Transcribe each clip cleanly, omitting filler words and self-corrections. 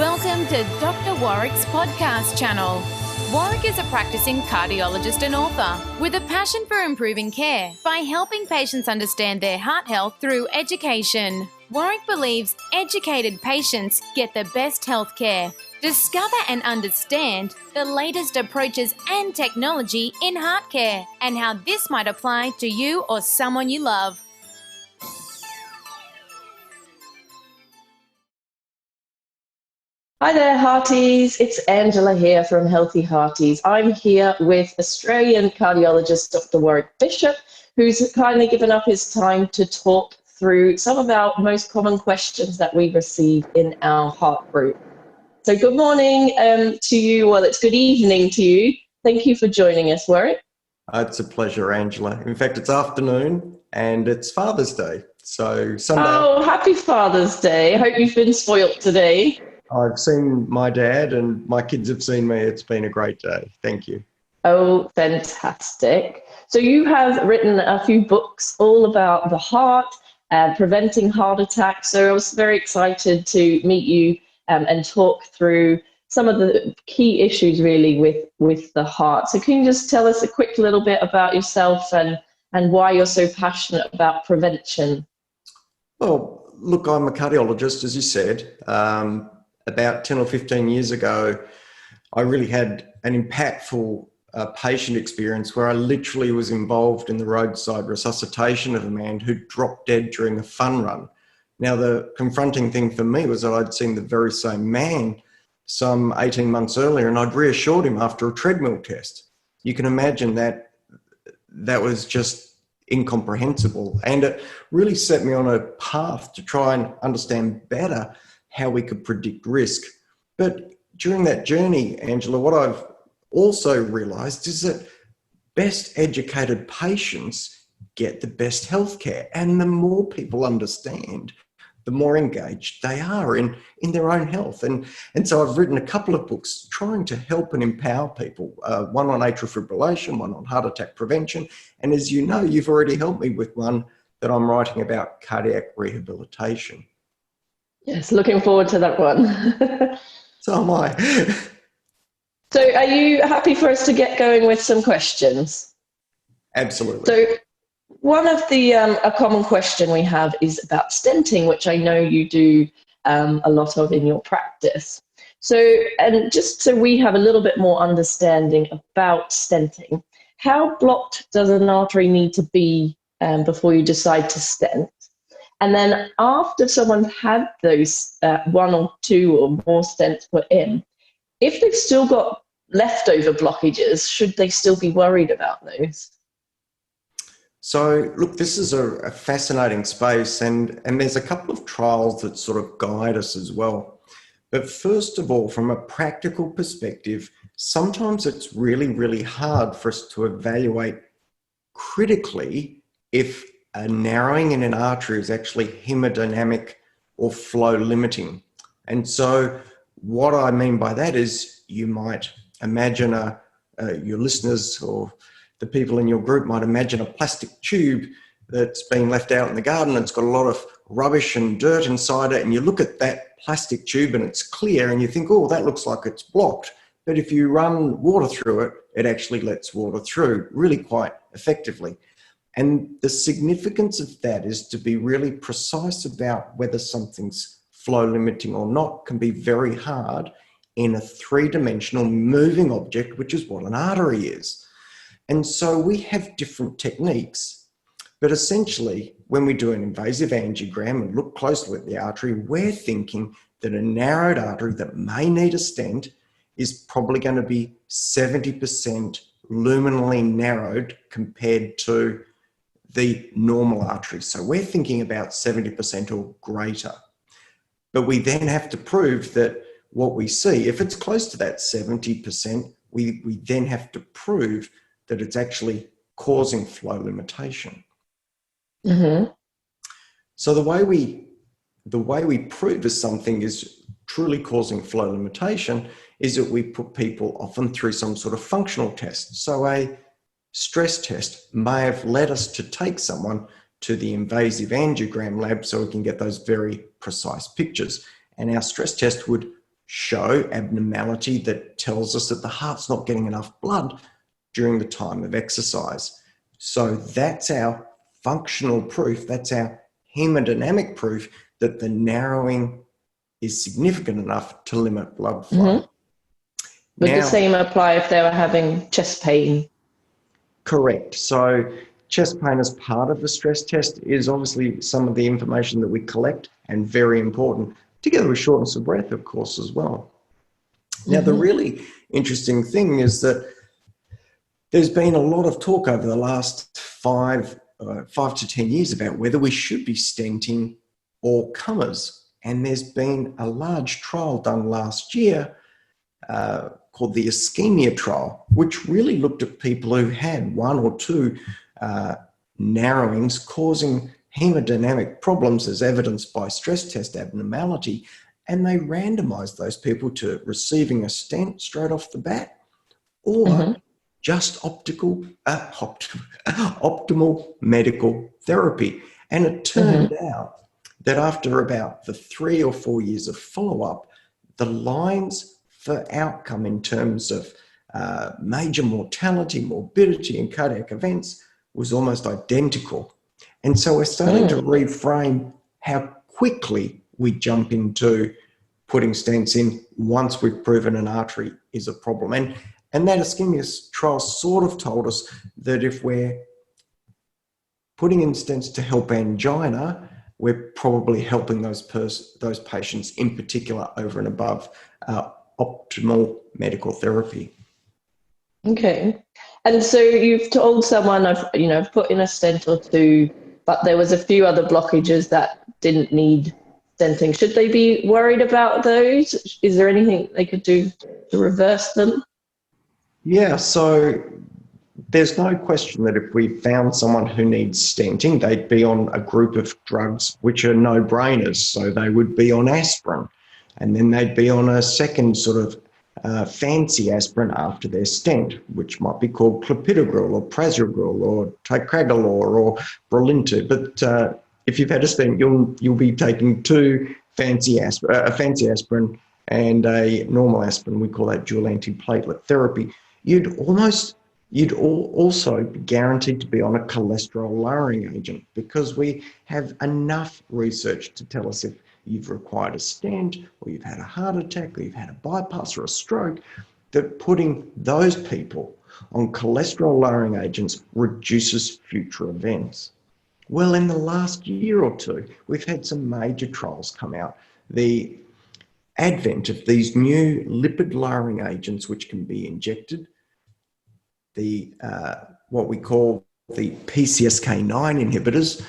Welcome to Dr. Warwick's podcast channel. Warwick is a practicing cardiologist and author with a passion for improving care by helping patients understand their heart health through education. Warwick believes educated patients get the best health care. Discover and understand the latest approaches and technology in heart care and how this might apply to you or someone you love. Hi there, Hearties. It's Angela here from Healthy Hearties. I'm here with Australian cardiologist Dr. Warwick Bishop, who's kindly given up his time to talk through some of our most common questions that we receive in our heart group. So good morning to you. Well, it's good evening to you. Thank you for joining us, Warwick. It's a pleasure, Angela. In fact, it's afternoon and it's Father's Day. So Sunday. Oh, happy Father's Day. I hope you've been spoilt today. I've seen my dad and my kids have seen me. It's been a great day. Thank you. Oh, fantastic. So you have written a few books all about the heart, preventing heart attacks. So I was very excited to meet you and talk through some of the key issues really with the heart. So can you just tell us a quick little bit about yourself and why you're so passionate about prevention? Well, look, I'm a cardiologist, as you said. About 10 or 15 years ago, I really had an impactful patient experience where I literally was involved in the roadside resuscitation of a man who dropped dead during a fun run. Now, the confronting thing for me was that I'd seen the very same man some 18 months earlier, and I'd reassured him after a treadmill test. You can imagine that was just incomprehensible. And it really set me on a path to try and understand better how we could predict risk. But during that journey, Angela, what I've also realised is that best educated patients get the best healthcare. And the more people understand, the more engaged they are in their own health. And so I've written a couple of books trying to help and empower people, one on atrial fibrillation, one on heart attack prevention. And as you know, you've already helped me with one that I'm writing about cardiac rehabilitation. Yes, looking forward to that one. So am I. So are you happy for us to get going with some questions? Absolutely. So one of the, a common question we have is about stenting, which I know you do a lot of in your practice. So, and just so we have a little bit more understanding about stenting, how blocked does an artery need to be before you decide to stent? And then after someone's had those one or two or more stents put in, if they've still got leftover blockages, should they still be worried about those? So, look, this is a fascinating space, and there's a couple of trials that sort of guide us as well. But first of all, from a practical perspective, sometimes it's really, really hard for us to evaluate critically if a narrowing in an artery is actually hemodynamic or flow limiting. And so what I mean by that is you might imagine your listeners or the people in your group might imagine a plastic tube that's been left out in the garden. It's got a lot of rubbish and dirt inside it. And you look at that plastic tube and it's clear and you think, oh, that looks like it's blocked. But if you run water through it, it actually lets water through really quite effectively. And the significance of that is to be really precise about whether something's flow limiting or not can be very hard in a three-dimensional moving object, which is what an artery is. And so we have different techniques, but essentially when we do an invasive angiogram and look closely at the artery, we're thinking that a narrowed artery that may need a stent is probably going to be 70% luminally narrowed compared to the normal artery. So we're thinking about 70% or greater. But we then have to prove that what we see, if it's close to that 70%, we then have to prove that it's actually causing flow limitation. Mm-hmm. So the way we prove that something is truly causing flow limitation is that we put people often through some sort of functional test. So a stress test may have led us to take someone to the invasive angiogram lab so we can get those very precise pictures. And our stress test would show abnormality that tells us that the heart's not getting enough blood during the time of exercise. So that's our functional proof, that's our hemodynamic proof that the narrowing is significant enough to limit blood flow. Mm-hmm. Would the same apply if they were having chest pain? Correct. So chest pain as part of the stress test is obviously some of the information that we collect and very important, together with shortness of breath, of course, as well. Now, the really interesting thing is that there's been a lot of talk over the last 5 to 10 years about whether we should be stenting all comers. And there's been a large trial done last year called the ischemia trial, which really looked at people who had 1 or 2 narrowings causing hemodynamic problems as evidenced by stress test abnormality. And they randomized those people to receiving a stent straight off the bat or just optimal medical therapy. And it turned out that after about the 3 or 4 years of follow-up, the lines for outcome in terms of major mortality, morbidity, and cardiac events was almost identical. And so we're starting to reframe how quickly we jump into putting stents in once we've proven an artery is a problem. And that ischemia trial sort of told us that if we're putting in stents to help angina, we're probably helping those patients in particular over and above optimal medical therapy. Okay. And so you've told someone, I've put in a stent or 2, but there was a few other blockages that didn't need stenting. Should they be worried about those? Is there anything they could do to reverse them? Yeah, so there's no question that if we found someone who needs stenting, they'd be on a group of drugs which are no-brainers. So they would be on aspirin, and then they'd be on a second sort of fancy aspirin after their stent, which might be called clopidogrel or prasugrel or ticagrelor or Brilinta. But if you've had a stent, you'll be taking 2 fancy a fancy aspirin and a normal aspirin. We call that dual antiplatelet therapy. You'd also be guaranteed to be on a cholesterol-lowering agent because we have enough research to tell us if you've required a stent or you've had a heart attack or you've had a bypass or a stroke, that putting those people on cholesterol-lowering agents reduces future events. Well, in the last year or 2, we've had some major trials come out. The advent of these new lipid-lowering agents which can be injected, the what we call the PCSK9 inhibitors,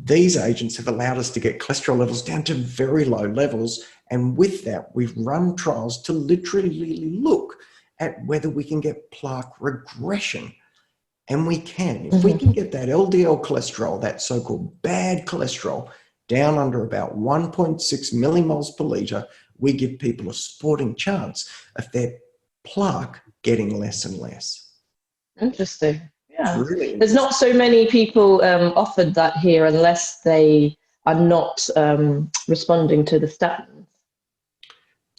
these agents have allowed us to get cholesterol levels down to very low levels. And with that, we've run trials to literally look at whether we can get plaque regression. And we can. If we can get that LDL cholesterol, that so-called bad cholesterol, down under about 1.6 millimoles per litre, we give people a sporting chance of their plaque getting less and less. Interesting. Yeah. Really? There's not so many people offered that here unless they are not responding to the statins.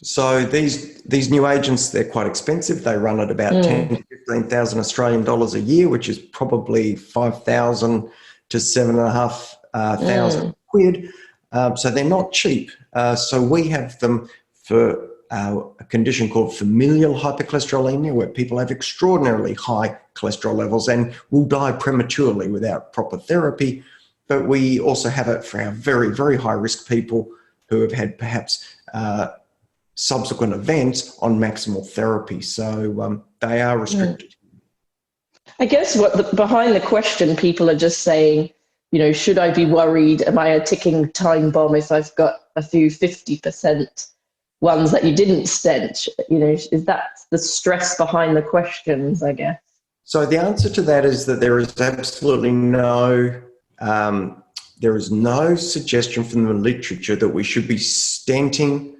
So these new agents, they're quite expensive. They run at about 10,000 to 15,000 Australian dollars a year, which is probably 5,000 to 7,500 quid. So they're not cheap. So we have them for a condition called familial hypercholesterolemia, where people have extraordinarily high cholesterol levels and will die prematurely without proper therapy. But we also have it for our very, very high risk people who have had perhaps subsequent events on maximal therapy. So they are restricted. I guess behind the question, people are just saying, should I be worried? Am I a ticking time bomb if I've got a few 50% ones that you didn't stent? Is that the stress behind the questions, I guess? So the answer to that is that there is absolutely no suggestion from the literature that we should be stenting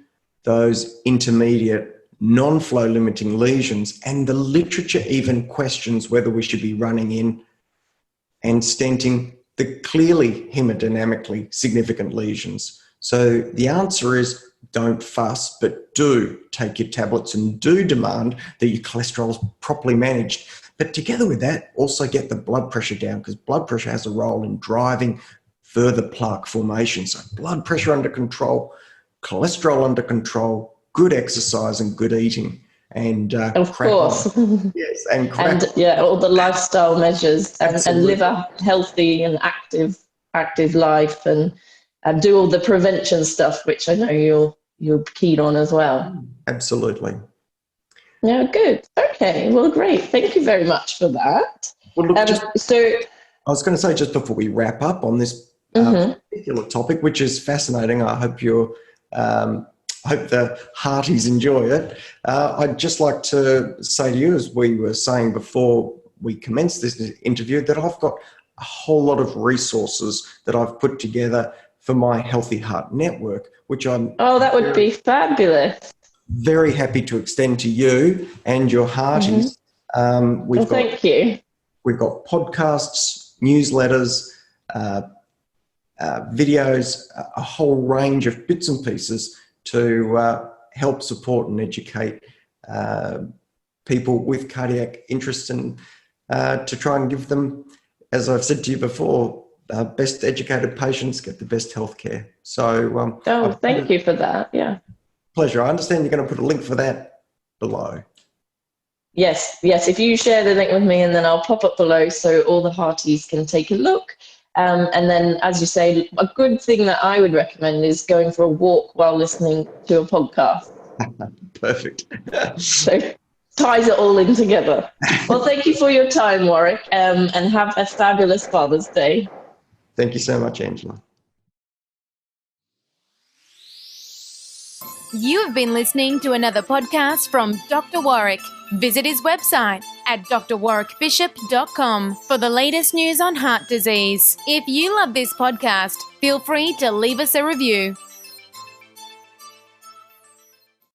those intermediate non-flow limiting lesions. And the literature even questions whether we should be running in and stenting the clearly hemodynamically significant lesions. So the answer is don't fuss, but do take your tablets and do demand that your cholesterol is properly managed. But together with that, also get the blood pressure down, because blood pressure has a role in driving further plaque formation. So blood pressure under control, cholesterol under control, good exercise and good eating. And of course, yes, and all the lifestyle measures, and live a healthy and active life, and do all the prevention stuff, which I know you're keen on as well. Absolutely. Yeah, good. Okay, well, great. Thank you very much for that. Well, look, I was going to say, just before we wrap up on this particular topic, which is fascinating, I hope hope the hearties enjoy it. I'd just like to say to you, as we were saying before we commenced this interview, that I've got a whole lot of resources that I've put together for my Healthy Heart Network, which I'm that would be fabulous. Very happy to extend to you and your hearties. Thank you. We've got podcasts, newsletters, videos, a whole range of bits and pieces to help support and educate people with cardiac interest, and to try and give them, as I've said to you before, best educated patients get the best healthcare. So, thank you for that. Yeah. Pleasure. I understand you're going to put a link for that below. Yes. If you share the link with me, and then I'll pop up below so all the hearties can take a look. And then, as you say, a good thing that I would recommend is going for a walk while listening to a podcast. Perfect. So ties it all in together. Well, thank you for your time, Warwick, and have a fabulous Father's Day. Thank you so much, Angela. You have been listening to another podcast from Dr. Warwick. Visit his website at drwarwickbishop.com for the latest news on heart disease. If you love this podcast, feel free to leave us a review.